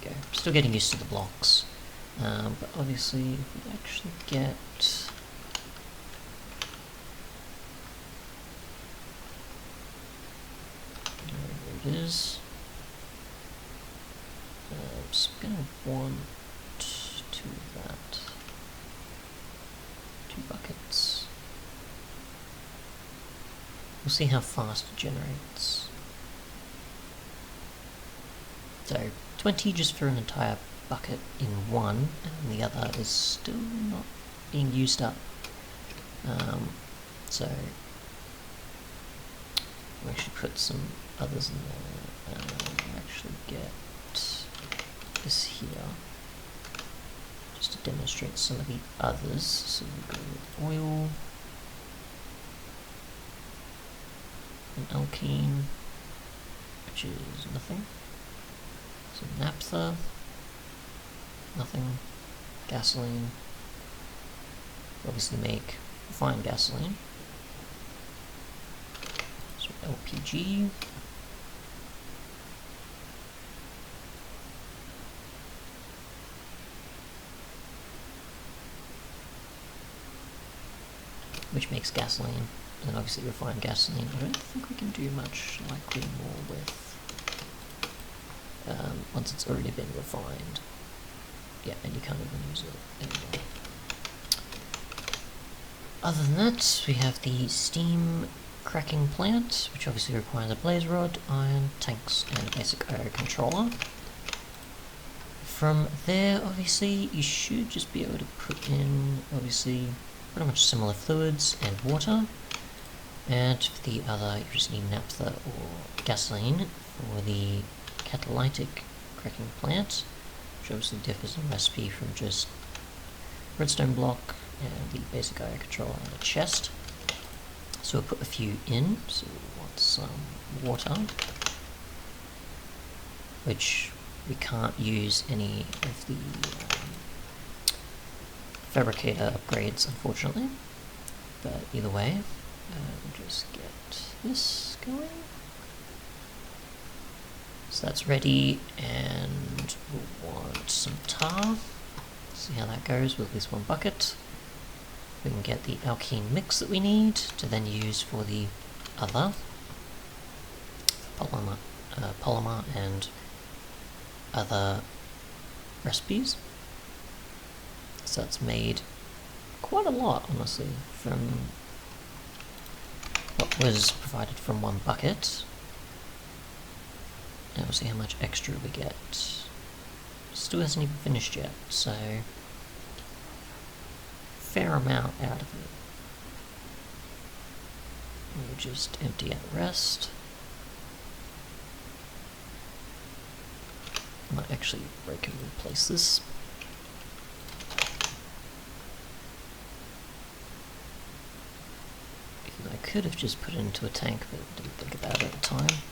we go. Still getting used to the blocks. But obviously, if we actually get... There it is. I'm just going to want two of that. 2 buckets. We'll see how fast it generates. So 20 just for an entire bucket in one, and the other is still not being used up. So we'll actually put some others in there. We'll actually get this here, just to demonstrate some of the others. So we'll go with oil, and alkene, which is nothing. So naphtha, nothing. Gasoline, obviously make refined gasoline. So LPG, which makes gasoline, and obviously refined gasoline. I don't think we can do much likely more with once it's already been refined. Yeah, and you can't even use it anymore. Other than that, we have the steam cracking plant, which obviously requires a blaze rod, iron, tanks, and a basic IO controller. From there, obviously, you should just be able to put in, obviously, pretty much similar fluids and water. And for the other, you just need naphtha or gasoline for the catalytic cracking plant, which obviously differs in recipe from just redstone block and the basic IO controller and a chest. So we'll put a few in. So we want some water, which we can't use any of the fabricator upgrades, unfortunately. But either way, we'll just get this going. So that's ready, and we'll want some tar. See how that goes with at least 1 bucket. We can get the alkene mix that we need to then use for the other polymer and other recipes. So that's made quite a lot, honestly, from what was provided from 1 bucket. And we'll see how much extra we get. Still hasn't even finished yet, so fair amount out of it. We'll just empty out the rest. I might actually break and replace this. Even though I could have just put it into a tank, but didn't think about it at the time.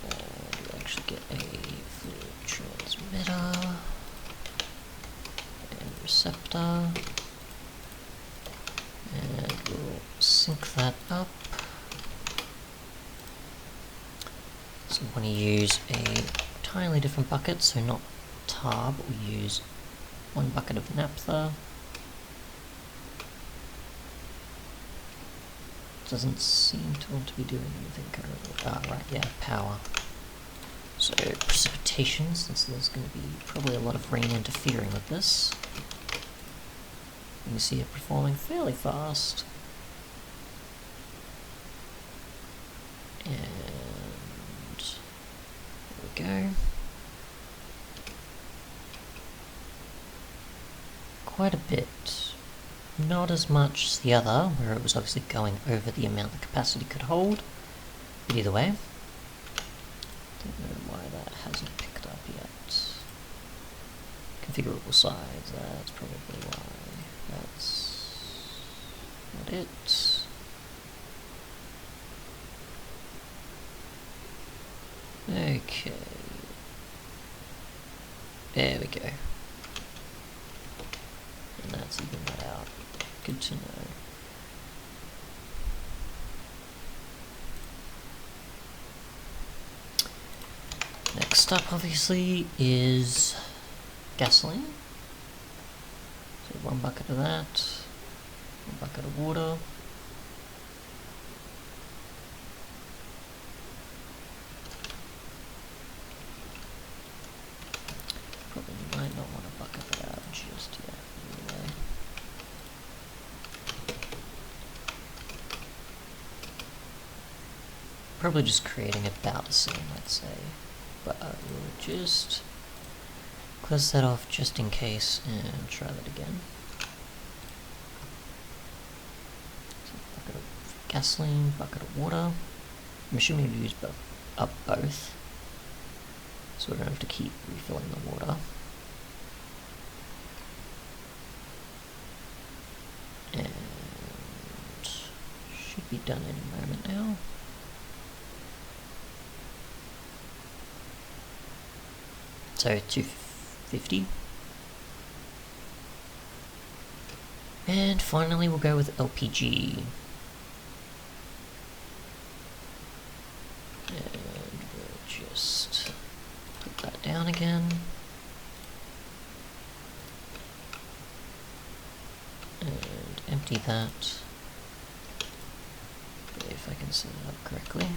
We'll actually get a fluid transmitter and receptor, and we'll sync that up. So we want to use a entirely different bucket, so not tar, but we use 1 bucket of naphtha. Doesn't seem to want to be doing anything currently. Ah, right, yeah, power. So precipitation, since there's going to be probably a lot of rain interfering with this. You can see it performing fairly fast. And there we go. Quite a bit. Not as much as the other, where it was obviously going over the amount the capacity could hold. But either way, don't know why that hasn't picked up yet. Configurable size, that's probably why. That's not it. Okay. There we go. And that's even that out. Good to know. Next up, obviously, is gasoline. So 1 bucket of that, 1 bucket of water. Probably might not want to bucket that out just yet, anyway. Probably just creating about the same, I'd say. But I will just close that off just in case and try that again. So bucket of gasoline, bucket of water. I'm assuming you use both, so we don't have to keep refilling the water. And should be done any moment now. So 250. And finally we'll go with LPG. And we'll just put that down again. And empty that. If I can set it up correctly.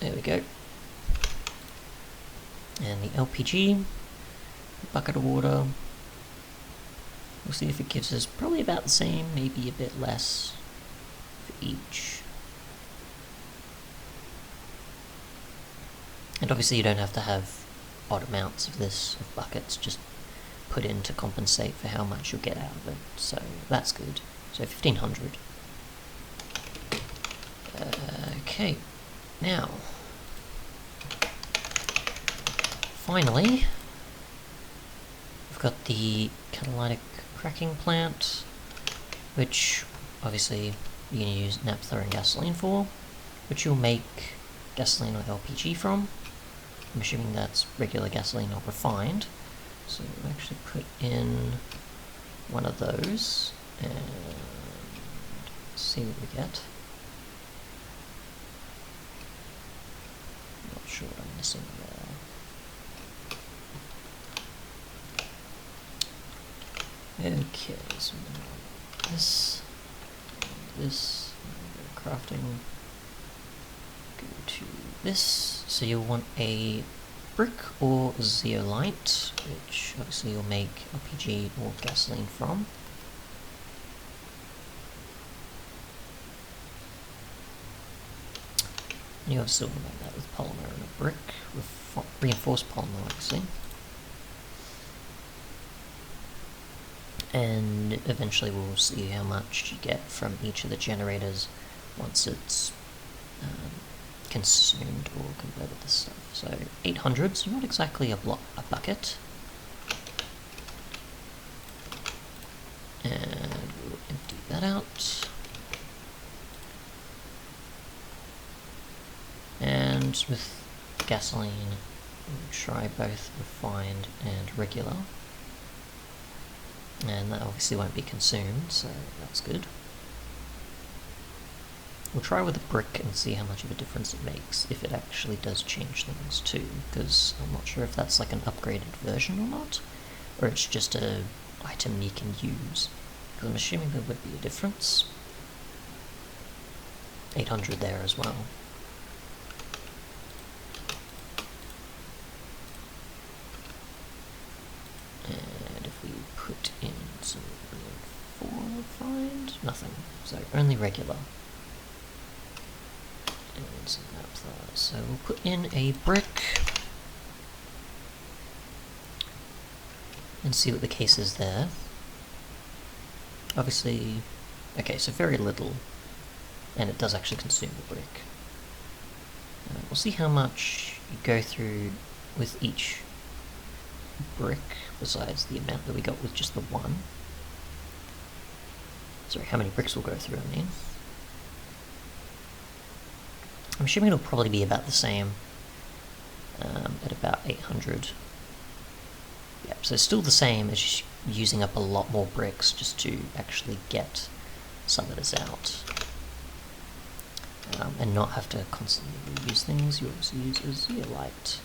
There we go. And the LPG, a bucket of water. We'll see if it gives us probably about the same, maybe a bit less for each. And obviously you don't have to have odd amounts of this, of buckets, just put in to compensate for how much you'll get out of it. So that's good. So 1500. Okay, now finally, we've got the catalytic cracking plant, which obviously you can use naphtha and gasoline for, which you'll make gasoline with LPG from. I'm assuming that's regular gasoline or refined. So we'll actually put in one of those and see what we get. Not sure what I'm missing there. Okay, so this, crafting, go to this, so you'll want a brick or zeolite, which obviously you'll make LPG or gasoline from. And you obviously want to make that with polymer and a brick, with reinforced polymer actually. And eventually we'll see how much you get from each of the generators once it's consumed or converted this stuff. So 800, so not exactly a bucket. And we'll empty that out. And with gasoline, we'll try both refined and regular. And that obviously won't be consumed, so that's good. We'll try with a brick and see how much of a difference it makes, if it actually does change things too, because I'm not sure if that's like an upgraded version or not, or it's just an item you can use, because I'm assuming there would be a difference. 800 there as well. And if we put in some refined, nothing, so only regular. And some naphtha. So we'll put in a brick and see what the case is there. Obviously, okay, so very little, and it does actually consume the brick. We'll see how much you go through with each brick, besides the amount that we got with just the one. Sorry, how many bricks we'll go through, I mean. I'm assuming it'll probably be about the same, at about 800. Yep, so still the same, as just using up a lot more bricks just to actually get some of this out. and not have to constantly reuse things, you obviously use a zeolite.